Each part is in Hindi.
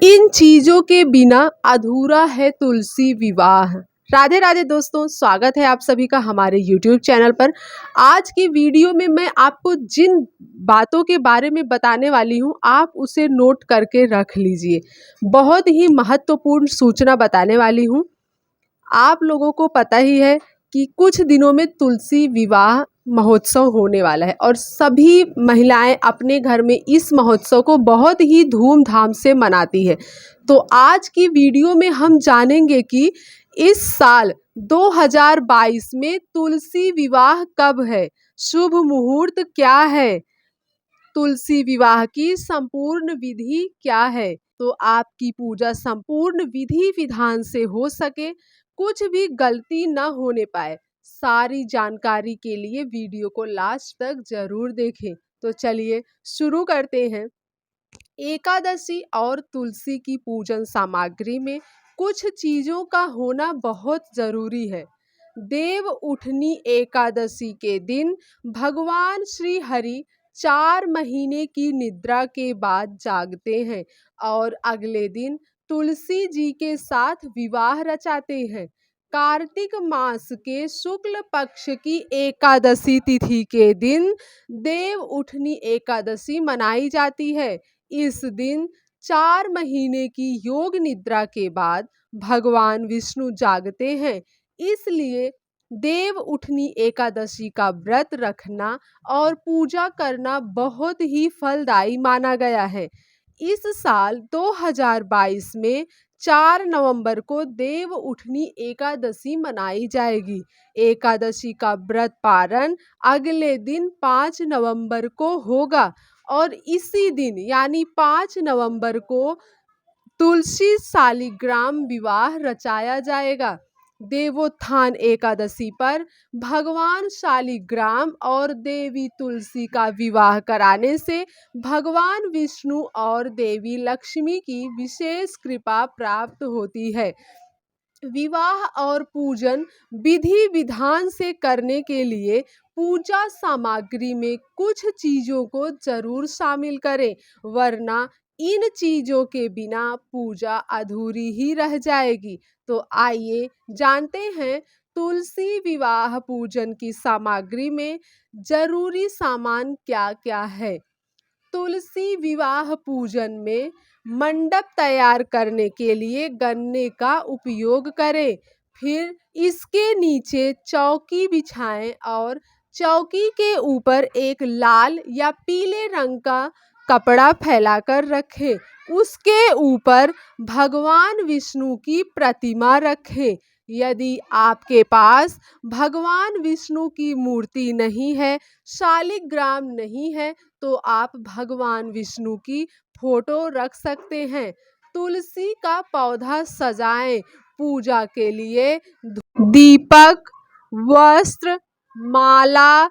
इन चीजों के बिना अधूरा है तुलसी विवाह। राधे राधे दोस्तों, स्वागत है आप सभी का हमारे YouTube चैनल पर। आज की वीडियो में मैं आपको जिन बातों के बारे में बताने वाली हूँ, आप उसे नोट करके रख लीजिए। बहुत ही महत्वपूर्ण सूचना बताने वाली हूँ। आप लोगों को पता ही है कि कुछ दिनों में तुलसी विवाह महोत्सव होने वाला है और सभी महिलाएं अपने घर में इस महोत्सव को बहुत ही धूमधाम से मनाती है। तो आज की वीडियो में हम जानेंगे कि इस साल 2022 में तुलसी विवाह कब है, शुभ मुहूर्त क्या है, तुलसी विवाह की संपूर्ण विधि क्या है, तो आपकी पूजा संपूर्ण विधि विधान से हो सके, कुछ भी गलती न होने पाए। सारी जानकारी के लिए वीडियो को लास्ट तक जरूर देखें। तो चलिए शुरू करते हैं। एकादशी और तुलसी की पूजन सामग्री में कुछ चीजों का होना बहुत जरूरी है। देव उठनी एकादशी के दिन भगवान श्री हरि 4 महीने की निद्रा के बाद जागते हैं और अगले दिन तुलसी जी के साथ विवाह रचाते हैं। कार्तिक मास के शुक्ल पक्ष की एकादशी तिथि के दिन देव उठनी एकादशी मनाई जाती है। इस दिन 4 महीने की योग निद्रा के बाद भगवान विष्णु जागते हैं, इसलिए देव उठनी एकादशी का व्रत रखना और पूजा करना बहुत ही फलदायी माना गया है। इस साल 2022 में 4 नवंबर को देव उठनी एकादशी मनाई जाएगी। एकादशी का व्रत पारण अगले दिन 5 नवंबर को होगा और इसी दिन यानी 5 नवंबर को तुलसी शालिग्राम विवाह रचाया जाएगा। देवोत्थान एकादशी पर भगवान शालिग्राम और देवी तुलसी का विवाह कराने से भगवान विष्णु और देवी लक्ष्मी की विशेष कृपा प्राप्त होती है। विवाह और पूजन विधि विधान से करने के लिए पूजा सामग्री में कुछ चीजों को जरूर शामिल करें, वरना इन चीजों के बिना पूजा अधूरी ही रह जाएगी। तो आइए जानते हैं तुलसी विवाह पूजन की सामग्री में जरूरी सामान क्या क्या है। तुलसी विवाह पूजन में मंडप तैयार करने के लिए गन्ने का उपयोग करें। फिर इसके नीचे चौकी बिछाएं और चौकी के ऊपर एक लाल या पीले रंग का कपड़ा फैलाकर रखें। उसके ऊपर भगवान विष्णु की प्रतिमा रखें। यदि आपके पास भगवान विष्णु की मूर्ति नहीं है, शालिग्राम नहीं है, तो आप भगवान विष्णु की फोटो रख सकते हैं। तुलसी का पौधा सजाएं। पूजा के लिए दीपक, वस्त्र, माला,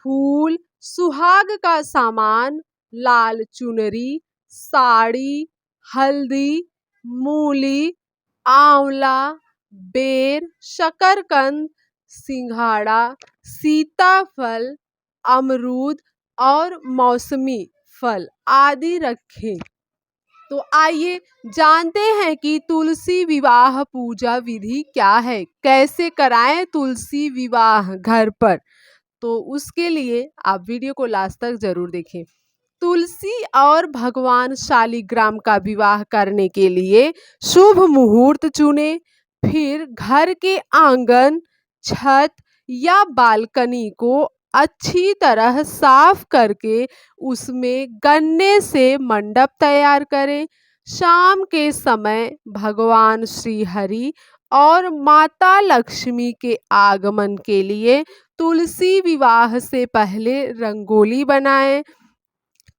फूल, सुहाग का सामान, लाल चुनरी, साड़ी, हल्दी, मूली, आंवला, बेर, शकरकंद, सिंघाड़ा, सीताफल, अमरूद और मौसमी फल आदि रखें। तो आइए जानते हैं कि तुलसी विवाह पूजा विधि क्या है, कैसे कराएं तुलसी विवाह घर पर। तो उसके लिए आप वीडियो को लास्ट तक जरूर देखें। तुलसी और भगवान शालिग्राम का विवाह करने के लिए शुभ मुहूर्त चुने। फिर घर के आंगन, छत या बालकनी को अच्छी तरह साफ करके उसमें गन्ने से मंडप तैयार करें। शाम के समय भगवान श्री हरि और माता लक्ष्मी के आगमन के लिए तुलसी विवाह से पहले रंगोली बनाएं।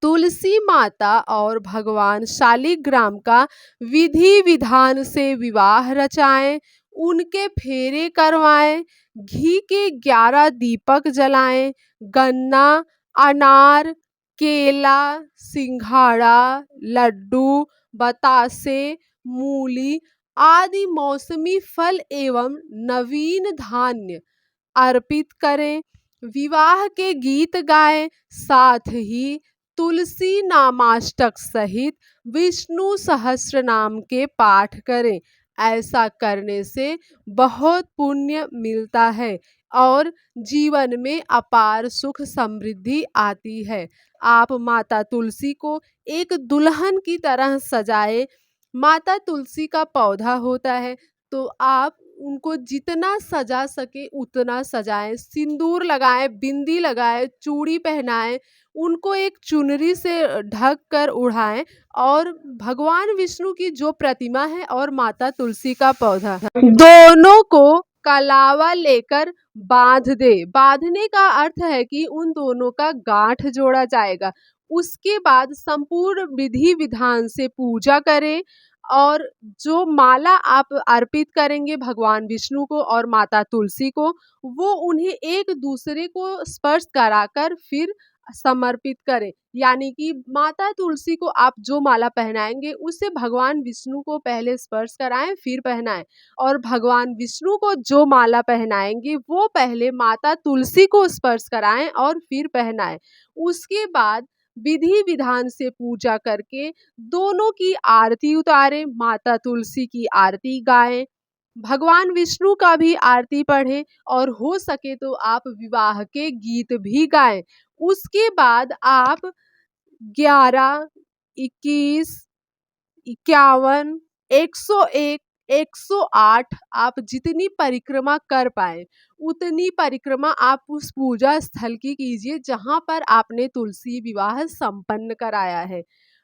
तुलसी माता और भगवान शालिग्राम का विधि विधान से विवाह रचाएं, उनके फेरे करवाएं, घी के 11 दीपक जलाएं, गन्ना, अनार, केला, सिंघाड़ा, लड्डू, बतासे, मूली आदि मौसमी फल एवं नवीन धान्य अर्पित करें। विवाह के गीत गाएं, साथ ही तुलसी नामाष्टक सहित विष्णु सहस्त्र नाम के पाठ करें। ऐसा करने से बहुत पुण्य मिलता है और जीवन में अपार सुख समृद्धि आती है। आप माता तुलसी को एक दुल्हन की तरह सजाए। माता तुलसी का पौधा होता है, तो आप उनको जितना सजा सके उतना सजाएं। सिंदूर लगाएं, बिंदी लगाएं, चूड़ी पहनाएं, उनको एक चुनरी से ढक कर उड़ाएं और भगवान विष्णु की जो प्रतिमा है और माता तुलसी का पौधा, दोनों को कलावा लेकर बांध दे। बांधने का अर्थ है कि उन दोनों का गांठ जोड़ा जाएगा। उसके बाद संपूर्ण विधि विधान से पूजा करें और जो माला आप अर्पित करेंगे भगवान विष्णु को और माता तुलसी को, वो उन्हें एक दूसरे को स्पर्श कराकर फिर समर्पित करें। यानी कि माता तुलसी को आप जो माला पहनाएंगे उसे भगवान विष्णु को पहले स्पर्श कराएं फिर पहनाएं, और भगवान विष्णु को जो माला पहनाएंगे वो पहले माता तुलसी को स्पर्श कराएं और फिर पहनाएं। उसके बाद विधि विधान से पूजा करके दोनों की आरती उतारें। माता तुलसी की आरती गाएं, भगवान विष्णु का भी आरती पढ़ें और हो सके तो आप विवाह के गीत भी गाएं। उसके बाद आप 11, 21, 51, 101, 108 आप जितनी परिक्रमा कर पाए उतनी परिक्रमा आप उस पूजा स्थल की कीजिए जहाँ पर आपने तुलसी विवाह संपन्न कराया है।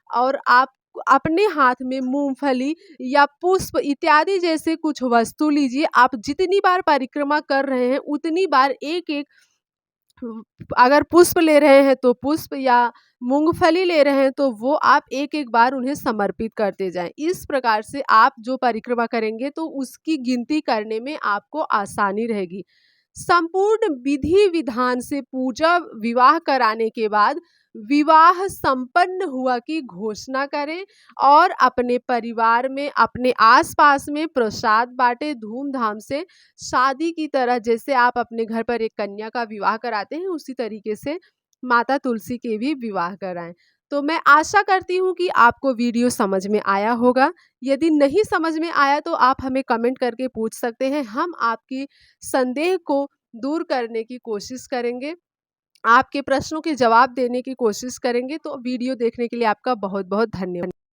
और आप अपने हाथ में मूंगफली या पुष्प इत्यादि जैसे कुछ वस्तु लीजिए। आप जितनी बार परिक्रमा कर रहे हैं उतनी बार एक एक, अगर पुष्प ले रहे हैं तो पुष्प, या मूंगफली ले रहे हैं तो वो आप एक एक बार उन्हें समर्पित करते जाएं। इस प्रकार से आप जो परिक्रमा करेंगे तो उसकी गिनती करने में आपको आसानी रहेगी। संपूर्ण विधि विधान से पूजा विवाह कराने के बाद विवाह संपन्न हुआ की घोषणा करें और अपने परिवार में, अपने आसपास में प्रसाद बांटे धूमधाम से। शादी की तरह जैसे आप अपने घर पर एक कन्या का विवाह कराते हैं उसी तरीके से माता तुलसी के भी विवाह कराएं। तो मैं आशा करती हूँ कि आपको वीडियो समझ में आया होगा। यदि नहीं समझ में आया तो आप हमें कमेंट करके पूछ सकते हैं, हम आपकी संदेह को दूर करने की कोशिश करेंगे, आपके प्रश्नों के जवाब देने की कोशिश करेंगे। तो वीडियो देखने के लिए आपका बहुत बहुत धन्यवाद।